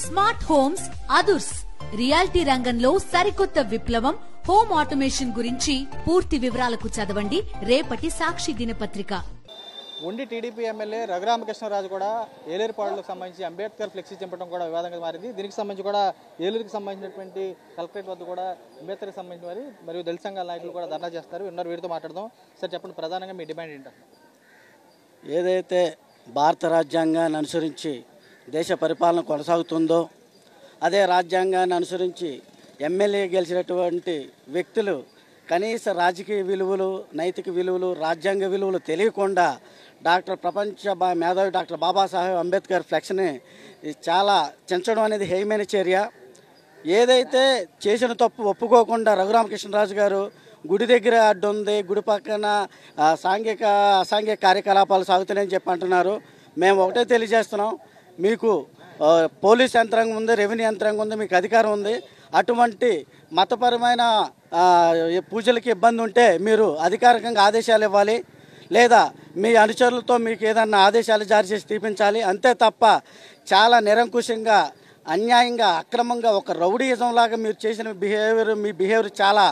Smart homes అదుర్స్ reality రంగంలో సరికొత్త విప్లవం హోమ్ ఆటోమేషన్ గురించి పూర్తి వివరాలకు చదవండి రేపటి సాక్షి దినపత్రిక. ఉండి టీడీపీ ఎమ్మెల్యే రఘురామకృష్ణరాజు కూడా ఏలేరుపాడులకు సంబంధించి అంబేద్కర్ ఫ్లెక్సీ చింపడం కూడా వివాదంగా మారింది. దీనికి సంబంధించి కూడా ఏలూరుకి సంబంధించినటువంటి కలెక్టరేట్ వద్ద కూడా అంబేద్కర్కి సంబంధించిన వారి మరియు దళిత సంఘాల నాయకులు కూడా ధర్నా చేస్తారు. ఉన్నారు, వీరితో మాట్లాడదాం. సార్ చెప్పండి, ప్రధానంగా మీ డిమాండ్ ఏంటంటే? ఏదైతే భారత రాజ్యాంగాన్ని అనుసరించి దేశ పరిపాలన కొనసాగుతుందో అదే రాజ్యాంగాన్ని అనుసరించి ఎమ్మెల్యే గెలిచినటువంటి వ్యక్తులు కనీస రాజకీయ విలువలు, నైతిక విలువలు, రాజ్యాంగ విలువలు తెలియకుండా ప్రపంచ మేధావి డాక్టర్ బాబాసాహెబ్ అంబేద్కర్ ఫ్లెక్స్ని చాలా చించడం అనేది హేయమైన చర్య. ఏదైతే చేసిన తప్పు ఒప్పుకోకుండా రఘురామకృష్ణరాజు గారు గుడి దగ్గర అడ్డు ఉంది, గుడి పక్కన అసాంఘిక కార్యకలాపాలు సాగుతున్నాయని చెప్పి అంటున్నారు. మేము ఒకటే తెలియజేస్తున్నాం, మీకు పోలీస్ యంత్రాంగం ఉంది, రెవెన్యూ యంత్రాంగం ఉంది, మీకు అధికారం ఉంది. అటువంటి మతపరమైన పూజలకి ఇబ్బంది ఉంటే మీరు అధికారికంగా ఆదేశాలు ఇవ్వాలి, లేదా మీ అనుచరులతో మీకు ఏదన్నా ఆదేశాలు జారీ చేసి తీపించాలి. అంతే తప్ప చాలా నిరంకుశంగా, అన్యాయంగా, అక్రమంగా ఒక రౌడీయిజం లాగా మీరు చేసిన మీ బిహేవియర్ చాలా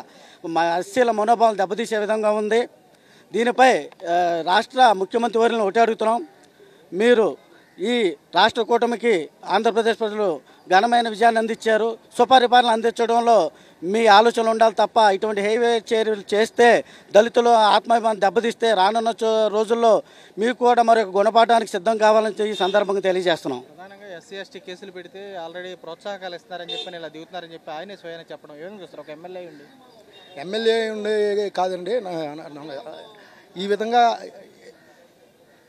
అశ్లీల మనోభావం దెబ్బతీసే విధంగా ఉంది. దీనిపై రాష్ట్ర ముఖ్యమంత్రి వర్యులను ఒకటి అడుగుతున్నాం, మీరు ఈ రాష్ట్ర కూటమికి ఆంధ్రప్రదేశ్ ప్రజలు ఘనమైన విజయాన్ని అందించారు. సుపరిపాలన అందించడంలో మీ ఆలోచనలు ఉండాలి తప్ప ఇటువంటి హైవే చర్యలు చేస్తే దళితులు ఆత్మాభిమానం దెబ్బతీస్తే రానున్న రోజుల్లో మీకు కూడా మరొక గుణపాఠానికి సిద్ధం కావాలని ఈ సందర్భంగా తెలియజేస్తున్నాం. ప్రధానంగా ఎస్సీ ఎస్టీ కేసులు పెడితే ఆల్రెడీ ప్రోత్సాహకాలు ఇస్తున్నారని చెప్పి ఇలా దిగుతున్నారని చెప్పి ఆయనే స్వయంగా చెప్పడం ఏమని చూస్తారు? ఒక ఎమ్మెల్యే ఉండి కాదండి, ఈ విధంగా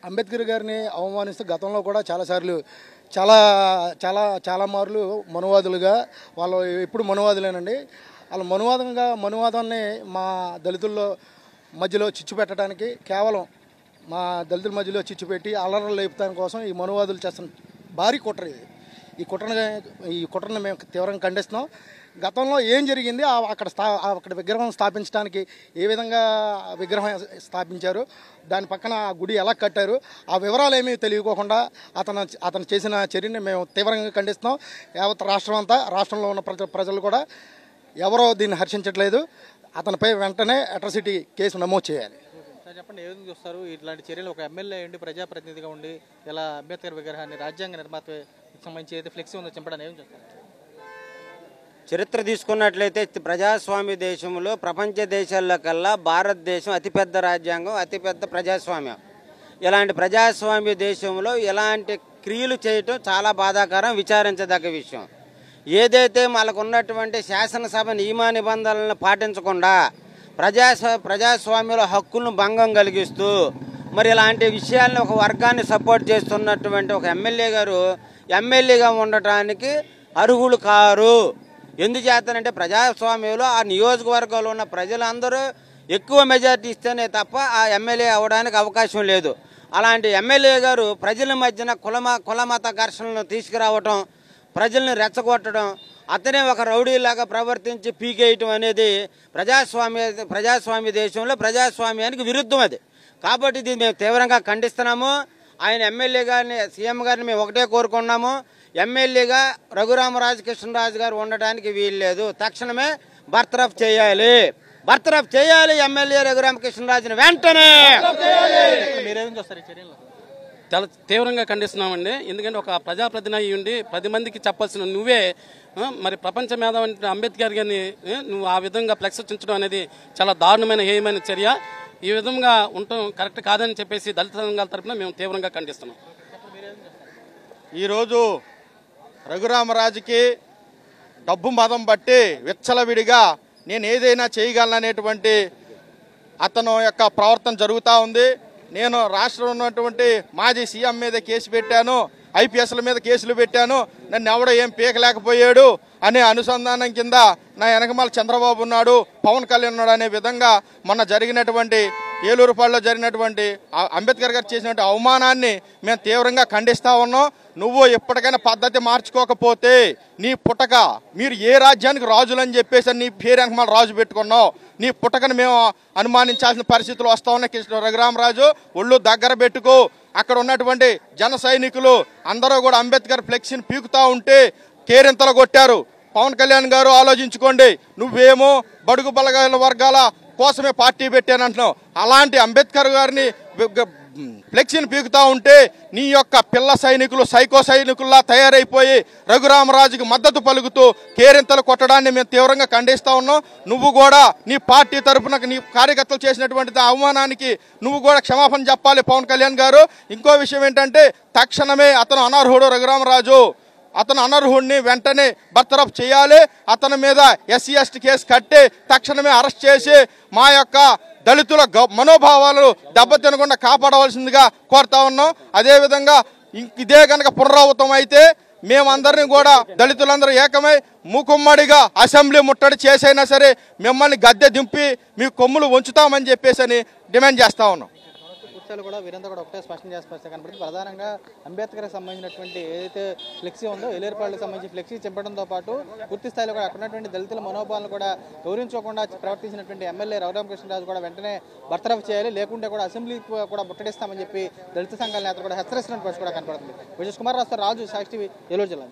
అంబేద్కర్ గారిని అవమానిస్తూ గతంలో కూడా చాలాసార్లు చాలా మార్లు మనువాదులుగా వాళ్ళు ఎప్పుడు మనువాదులేనండి. వాళ్ళ మనువాదాన్ని మా దళితుల్లో మధ్యలో చిచ్చు పెట్టడానికి, కేవలం మా దళితుల మధ్యలో చిచ్చు పెట్టి అల్లర్లు లేపుతాని కోసం ఈ మనువాదులు చేస్తున్న భారీ కుట్ర ఇది. ఈ కుట్రను మేము తీవ్రంగా ఖండిస్తున్నాం. గతంలో ఏం జరిగింది, అక్కడ విగ్రహం స్థాపించడానికి ఏ విధంగా విగ్రహం స్థాపించారు, దాని పక్కన గుడి ఎలా కట్టారు, ఆ వివరాలు ఏమీ తెలియకోకుండా అతను చేసిన చర్యని మేము తీవ్రంగా ఖండిస్తున్నాం. యావత్ రాష్ట్రంలో ఉన్న ప్రజలు కూడా ఎవరో దీన్ని హర్షించట్లేదు. అతనిపై వెంటనే అట్రాసిటీ కేసు నమోదు చేయాలి. చెప్పండి, ఏ విధంగా చూస్తారు ఇట్లాంటి చర్యలు? ఒక ఎమ్మెల్యే ఉండి ప్రజాప్రతినిధిగా ఉండి ఇలా అంబేద్కర్ విగ్రహాన్ని రాజ్యాంగ నిర్మాతకి సంబంధించి ఏదైతే ఫ్లెక్సీ ఉందో చింపడానికి ఏం చూస్తారు? చరిత్ర తీసుకున్నట్లయితే ప్రజాస్వామ్య దేశంలో ప్రపంచ దేశాల్లో కల్లా భారతదేశం అతిపెద్ద రాజ్యాంగం, అతిపెద్ద ప్రజాస్వామ్యం. ఇలాంటి ప్రజాస్వామ్య దేశంలో ఇలాంటి క్రియలు చేయటం చాలా బాధాకరం, విచారించదగ్గ విషయం. ఏదైతే మనకు ఉన్నటువంటి శాసనసభ నియమ నిబంధనలను పాటించకుండా ప్రజాస్వామ్యంలో హక్కులను భంగం కలిగిస్తూ మరి ఇలాంటి విషయాలను ఒక వర్గాన్ని సపోర్ట్ చేస్తున్నటువంటి ఒక ఎమ్మెల్యే గారు ఎమ్మెల్యేగా ఉండటానికి అర్హులు కారు. ఎందుచేతనంటే ప్రజాస్వామ్యంలో ఆ నియోజకవర్గంలో ఉన్న ప్రజలందరూ ఎక్కువ మెజార్టీ ఇస్తేనే తప్ప ఆ ఎమ్మెల్యే అవ్వడానికి అవకాశం లేదు. అలాంటి ఎమ్మెల్యే గారు ప్రజల మధ్యన కులమత ఘర్షణలను తీసుకురావటం, ప్రజల్ని రెచ్చగొట్టడం, అతనే ఒక రౌడీలాగా ప్రవర్తించి పీకేయటం అనేది ప్రజాస్వామ్య దేశంలో ప్రజాస్వామ్యానికి విరుద్ధం అది. కాబట్టి ఇది మేము తీవ్రంగా ఖండిస్తున్నాము. ఆయన ఎమ్మెల్యే గారిని, సీఎం గారిని మేము ఒకటే కోరుకున్నాము, ఎమ్మెల్యేగా రఘురామకృష్ణరాజు గారు ఉండటానికి వీల్లేదు. తక్షణమే బర్తరఫ్ చేయాలి ఎమ్మెల్యే రఘురామకృష్ణరాజుని వెంటనే. చాలా తీవ్రంగా ఖండిస్తున్నామండి. ఎందుకంటే ఒక ప్రజాప్రతినిధి ఉండి 10 మందికి చెప్పాల్సిన నువ్వే మరి ప్రపంచ మేధావి అంబేద్కర్ గారిని నువ్వు ఆ విధంగా ఫ్లెక్స్ చించడం అనేది చాలా దారుణమైన హేయమైన చర్య. ఈ విధంగా ఉండటం కరెక్ట్ కాదని చెప్పేసి దళిత సంఘాల తరఫున మేము తీవ్రంగా ఖండిస్తున్నాం. ఈరోజు రఘురామరాజుకి డబ్బు మదం బట్టి విచ్చలవిడిగా నేను ఏదైనా చేయగలననేటువంటి అతను యొక్క ప్రవర్తన జరుగుతూ ఉంది. నేను రాష్ట్రంలో ఉన్నటువంటి మాజీ సీఎం మీద కేసు పెట్టాను, ఐపీఎస్ల మీద కేసులు పెట్టాను, నన్ను ఎవడో ఏం పీకలేకపోయాడు అనే అనుసంధానం కింద నా వెనకమాల చంద్రబాబు ఉన్నాడు, పవన్ కళ్యాణ్ ఉన్నాడు అనే విధంగా మొన్న జరిగినటువంటి ఏలూరుపాడులో జరిగినటువంటి అంబేద్కర్ గారు చేసినటువంటి అవమానాన్ని మేము తీవ్రంగా ఖండిస్తూ ఉన్నాం. నువ్వు ఎప్పటికైనా పద్ధతి మార్చుకోకపోతే నీ పుటక, మీరు ఏ రాజ్యానికి రాజులని చెప్పేసి నీ పేరు వెనకమాల రాజు పెట్టుకున్నావు, నీ పుటకను మేము అనుమానించాల్సిన పరిస్థితులు వస్తూ ఉన్నాయి. కృష్ణ రఘురామరాజు ఒళ్ళు దగ్గర పెట్టుకో. అక్కడ ఉన్నటువంటి జన సైనికులు అందరూ కూడా అంబేద్కర్ ఫ్లెక్సీని పీకుతూ ఉంటే కేరింతలు కొట్టారు. పవన్ కళ్యాణ్ గారు ఆలోచించుకోండి, నువ్వేమో బడుగు బలగాల వర్గాల కోసమే పార్టీ పెట్టానంటున్నావు. అలాంటి అంబేద్కర్ గారిని ఫ్లెక్సీని పీకుతా ఉంటే నీ యొక్క పిల్ల సైనికులు సైకో సైనికుల్లా తయారైపోయి రఘురామరాజుకి మద్దతు పలుకుతూ కేరింతలు కొట్టడాన్ని మేము తీవ్రంగా ఖండిస్తూ ఉన్నాం. నువ్వు కూడా నీ పార్టీ తరఫున నీ కార్యకర్తలు చేసినటువంటి అవమానానికి నువ్వు కూడా క్షమాపణ చెప్పాలి పవన్ కళ్యాణ్ గారు. ఇంకో విషయం ఏంటంటే తక్షణమే అతను అనర్హుడు రఘురామరాజు, అతను అనర్హుడిని వెంటనే బర్తరఫ్ చేయాలి. అతని మీద SC ST కేసు కట్టి తక్షణమే అరెస్ట్ చేసి మా యొక్క దళితుల మనోభావాలు దెబ్బతినకుండా కాపాడవలసిందిగా కోరుతా ఉన్నాం. అదేవిధంగా ఇదే కనుక పునరావృతం అయితే మేమందరినీ కూడా దళితులందరూ ఏకమై మూకుమ్మడిగా అసెంబ్లీ ముట్టడి చేసైనా సరే మిమ్మల్ని గద్దె దింపి మీ కొమ్ములు ఉంచుతామని చెప్పేసి డిమాండ్ చేస్తా ఉన్నాం. పూర్తిస్థాయిలో కూడా వీరంతా కూడా ఒకటే స్పష్టం చేస్తే కనబడుతుంది. ప్రధానంగా అంబేద్కర్కి సంబంధించినటువంటి ఏదైతే ఫ్లెక్సీ ఉందో ఏలేరుపాడులకు సంబంధించి ఫ్లెక్సీ చింపడంతో పాటు పూర్తి స్థాయిలో కూడా అక్కడ ఉన్నటువంటి దళితుల మనోభావాలను కూడా గౌరవించకుండా ప్రవర్తించినటువంటి ఎమ్మెల్యే రఘురామకృష్ణరాజు కూడా వెంటనే బర్తరఫ్ చేయాలి, లేకుంటే కూడా అసెంబ్లీ కూడా ముట్టడిస్తామని చెప్పి దళిత సంఘాల నేతలు కూడా హెచ్చరిస్తున్న పరిస్థితి కూడా కనబడుతుంది. విజయ్ కుమార్ రాజు, సాక్షి టీవీ, ఏలూరు జిల్లా.